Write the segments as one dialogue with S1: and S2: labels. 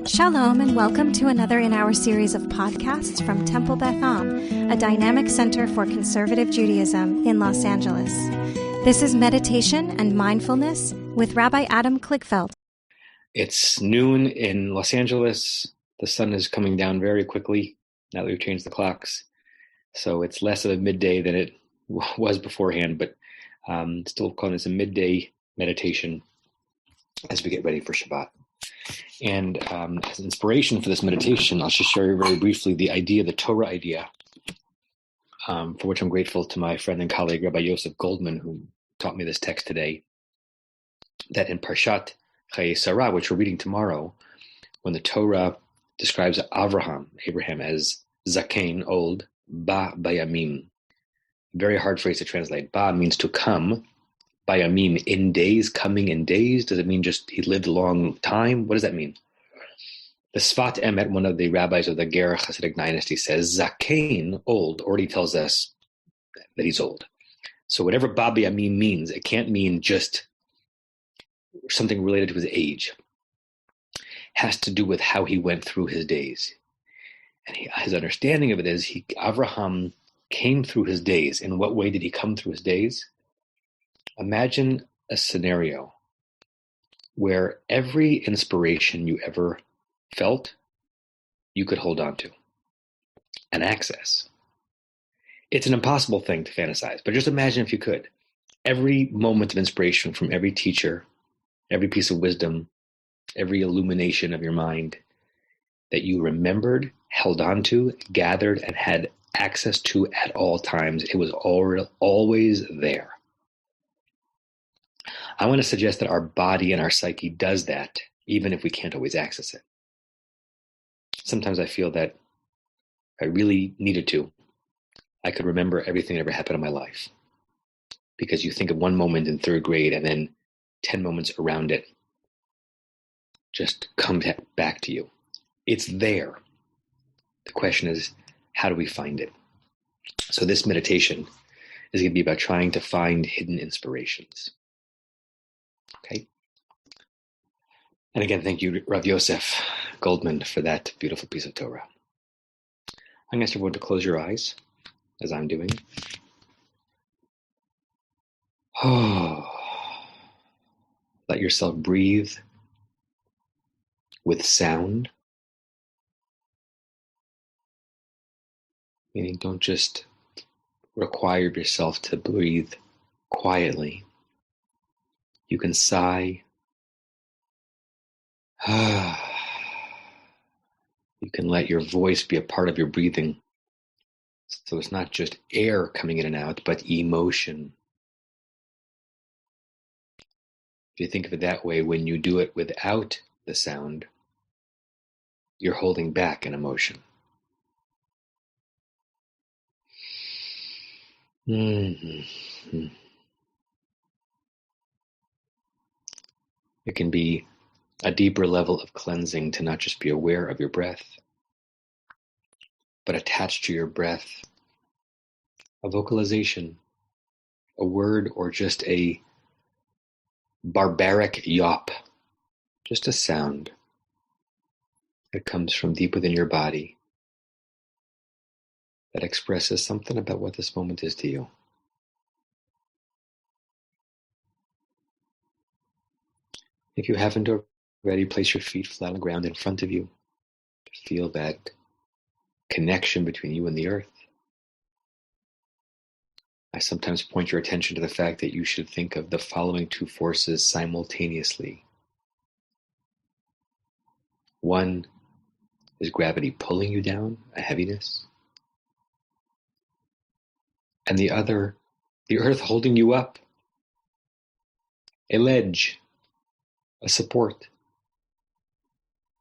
S1: Shalom and welcome to another in our series of podcasts from Temple Beth Am, a dynamic center for conservative Judaism in Los Angeles. This is Meditation and Mindfulness with Rabbi Adam Kligfeld.
S2: It's noon in Los Angeles. The sun is coming down very quickly now that we've changed the clocks. So it's less of a midday than it was beforehand, but still calling this a midday meditation as we get ready for Shabbat. And as inspiration for this meditation, I'll just share very briefly the Torah idea, for which I'm grateful to my friend and colleague, Rabbi Yosef Goldman, who taught me this text today, that in Parshat Chayei Sarah, which we're reading tomorrow, when the Torah describes Abraham as Zakein, old, Ba Bayamim. Very hard phrase to translate. Ba means to come. Bayamim, in days, coming in days. Does it mean just he lived a long time? What does that mean? The Sfat Emet, one of the rabbis of the Ger Hasidic dynasty, says Zakein, old, already tells us that he's old. So whatever Ba Bayamim means, it can't mean just something related to his age. It has to do with how he went through his days. And his understanding of it is Abraham came through his days. In what way did he come through his days? Imagine a scenario where every inspiration you ever felt, you could hold on to and access. It's an impossible thing to fantasize, but just imagine if you could. Every moment of inspiration from every teacher, every piece of wisdom, every illumination of your mind that you remembered, held on to, gathered, and had access to at all times, it was always there. I want to suggest that our body and our psyche does that, even if we can't always access it. Sometimes I feel that if I really needed to, I could remember everything that ever happened in my life. Because you think of one moment in third grade and then 10 moments around it just come back to you. It's there. The question is, how do we find it? So this meditation is going to be about trying to find hidden inspirations. Okay. And again, thank you, Rav Yosef Goldman, for that beautiful piece of Torah. I'm going to ask everyone to close your eyes, as I'm doing. Oh, let yourself breathe with sound. Meaning, don't just require yourself to breathe quietly. You can sigh. You can let your voice be a part of your breathing. So it's not just air coming in and out, but emotion. If you think of it that way, when you do it without the sound, you're holding back an emotion. Mm-hmm. It can be a deeper level of cleansing to not just be aware of your breath, but attached to your breath, a vocalization, a word, or just a barbaric yawp, just a sound that comes from deep within your body that expresses something about what this moment is to you. If you haven't already, place your feet flat on the ground in front of you to feel that connection between you and the earth. I sometimes point your attention to the fact that you should think of the following two forces simultaneously. One is gravity pulling you down, a heaviness. And the other, the earth holding you up, a ledge, a support.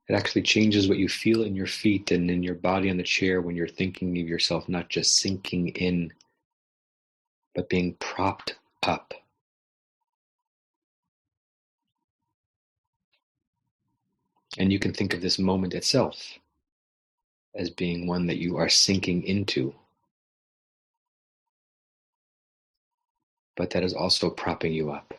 S2: It actually changes what you feel in your feet and in your body on the chair when you're thinking of yourself not just sinking in, but being propped up. And you can think of this moment itself as being one that you are sinking into, but that is also propping you up.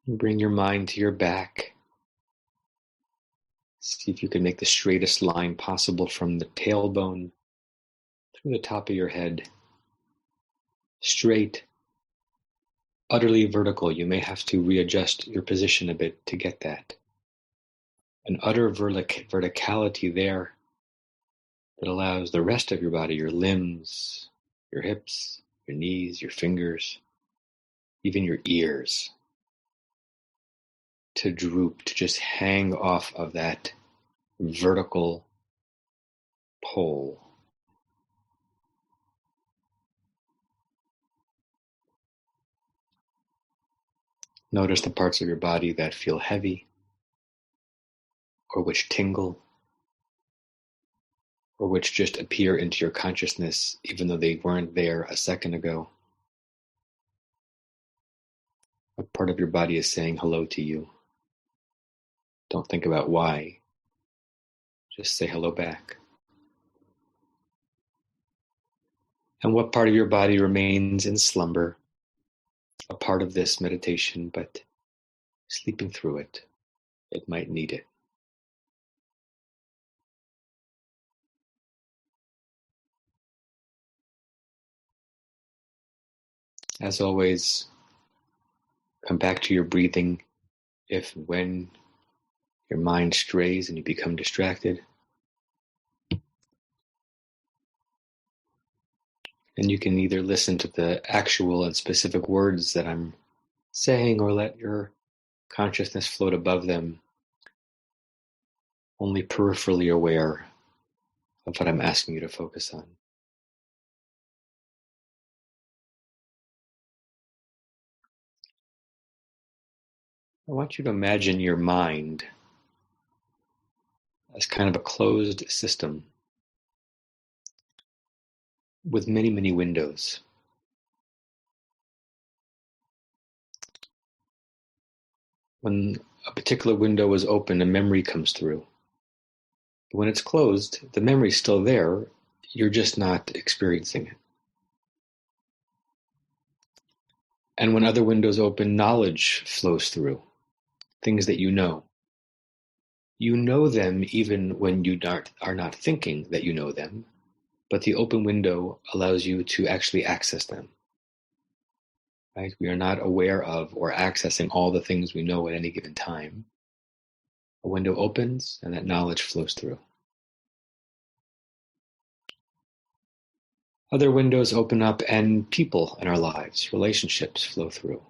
S2: Bring your mind to your back. See if you can make the straightest line possible from the tailbone through the top of your head. Straight, utterly vertical. You may have to readjust your position a bit to get that. An utter verticality there that allows the rest of your body, your limbs, your hips, your knees, your fingers, even your ears, to droop, to just hang off of that vertical pole. Notice the parts of your body that feel heavy, or which tingle, or which just appear into your consciousness even though they weren't there a second ago. A part of your body is saying hello to you. Don't think about why. Just say hello back. And what part of your body remains in slumber, a part of this meditation, but sleeping through it? It might need it. As always, come back to your breathing if and when your mind strays and you become distracted. And you can either listen to the actual and specific words that I'm saying or let your consciousness float above them, only peripherally aware of what I'm asking you to focus on. I want you to imagine your mind as kind of a closed system with many, many windows. When a particular window is open, a memory comes through. But when it's closed, the memory's still there, you're just not experiencing it. And when other windows open, knowledge flows through, things that you know. You know them even when you are not thinking that you know them, but the open window allows you to actually access them. Right? We are not aware of or accessing all the things we know at any given time. A window opens and that knowledge flows through. Other windows open up and people in our lives, relationships flow through.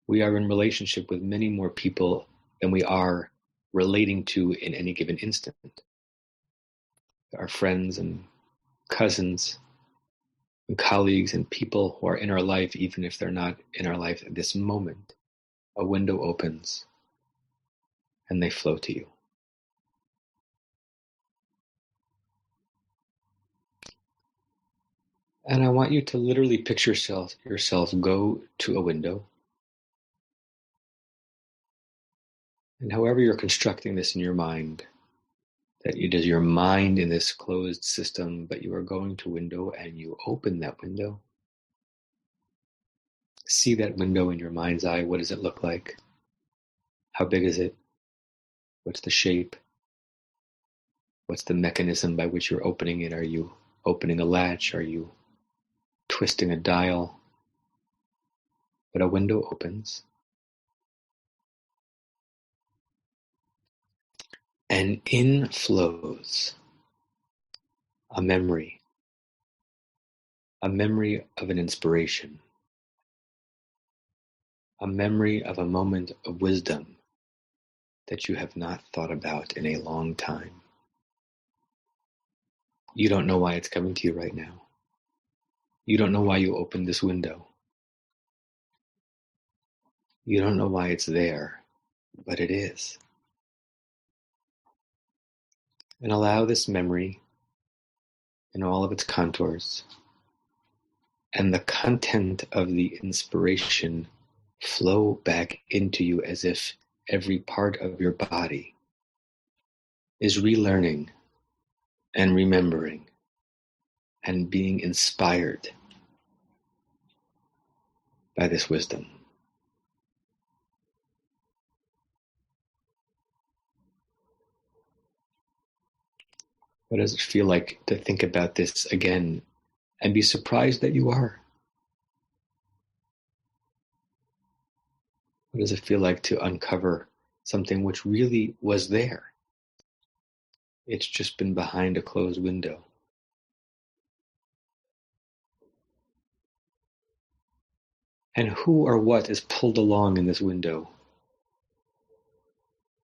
S2: We are in relationship with many more people than we are relating to in any given instant. Our friends and cousins and colleagues and people who are in our life, even if they're not in our life at this moment, a window opens and they flow to you. And I want you to literally picture yourself go to a window. And however you're constructing this in your mind, that it is your mind in this closed system, but you are going to a window and you open that window. See that window in your mind's eye. What does it look like? How big is it? What's the shape? What's the mechanism by which you're opening it? Are you opening a latch? Are you twisting a dial? But a window opens. And in flows a memory of an inspiration, a memory of a moment of wisdom that you have not thought about in a long time. You don't know why it's coming to you right now. You don't know why you opened this window. You don't know why it's there, but it is. And allow this memory in all of its contours and the content of the inspiration flow back into you as if every part of your body is relearning and remembering and being inspired by this wisdom. What does it feel like to think about this again and be surprised that you are? What does it feel like to uncover something which really was there? It's just been behind a closed window. And who or what is pulled along in this window?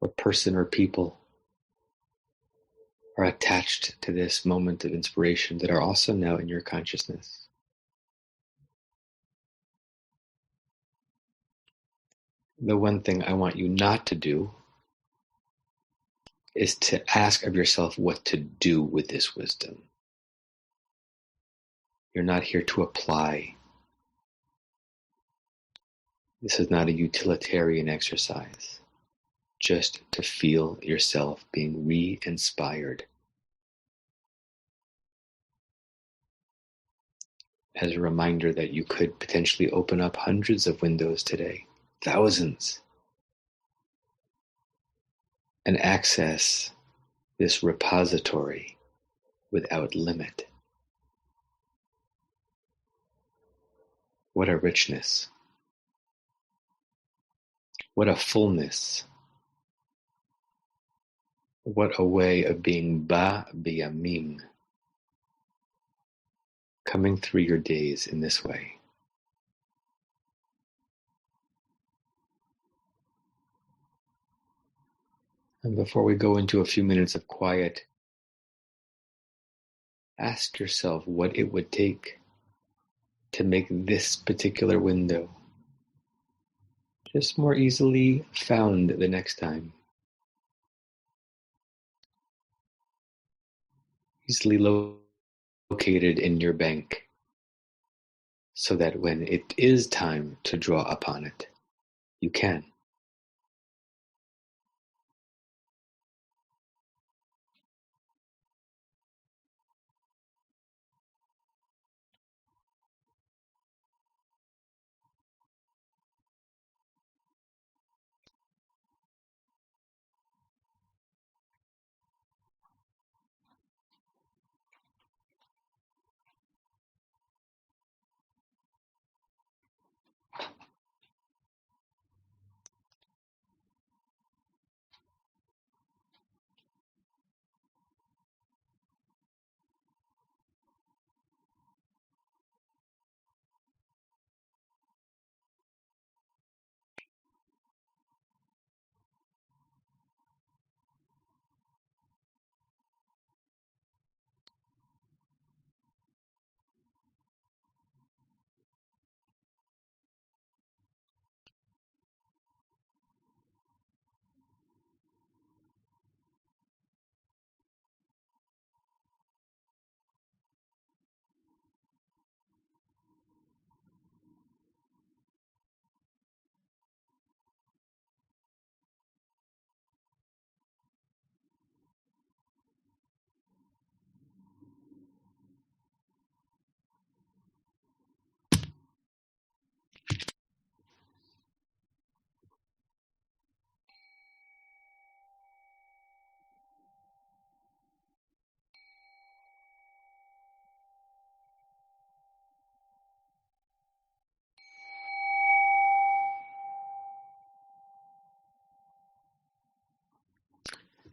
S2: What person or people are attached to this moment of inspiration that are also now in your consciousness? The one thing I want you not to do is to ask of yourself what to do with this wisdom. You're not here to apply. This is not a utilitarian exercise. Just to feel yourself being re-inspired. As a reminder that you could potentially open up hundreds of windows today, thousands, and access this repository without limit. What a richness. What a fullness. What a way of being ba biyamim, coming through your days in this way. And before we go into a few minutes of quiet, ask yourself what it would take to make this particular window just more easily found the next time. Easily located in your bank, so that when it is time to draw upon it, you can.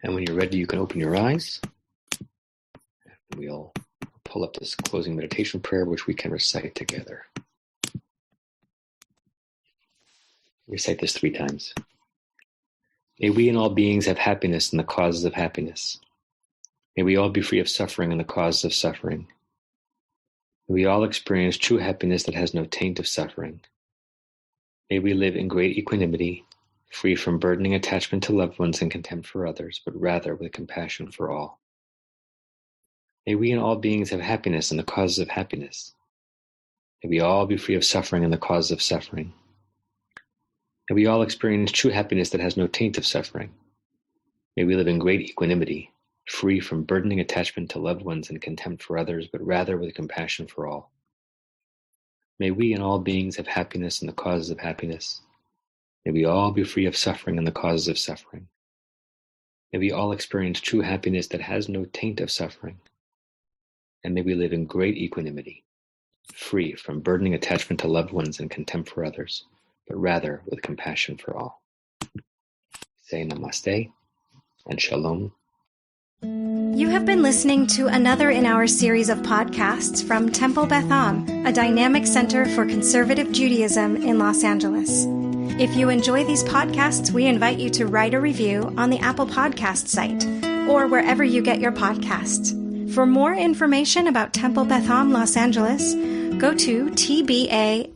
S2: And when you're ready, you can open your eyes. We'll pull up this closing meditation prayer, which we can recite together. Recite this 3 times. May we and all beings have happiness in the causes of happiness. May we all be free of suffering in the causes of suffering. May we all experience true happiness that has no taint of suffering. May we live in great equanimity, free from burdening attachment to loved ones and contempt for others, but rather with compassion for all. May we and all beings have happiness in the causes of happiness. May we all be free of suffering in the causes of suffering. May we all experience true happiness that has no taint of suffering. May we live in great equanimity, free from burdening attachment to loved ones and contempt for others, but rather with compassion for all. May we and all beings have happiness in the causes of happiness. May we all be free of suffering in the causes of suffering. May we all experience true happiness that has no taint of suffering. And may we live in great equanimity, free from burdening attachment to loved ones and contempt for others, but rather with compassion for all. Say namaste and shalom.
S1: You have been listening to another in our series of podcasts from Temple Beth Am, a dynamic center for conservative Judaism in Los Angeles. If you enjoy these podcasts, we invite you to write a review on the Apple Podcast site or wherever you get your podcasts. For more information about Temple Beth Am Los Angeles, go to tbala.org.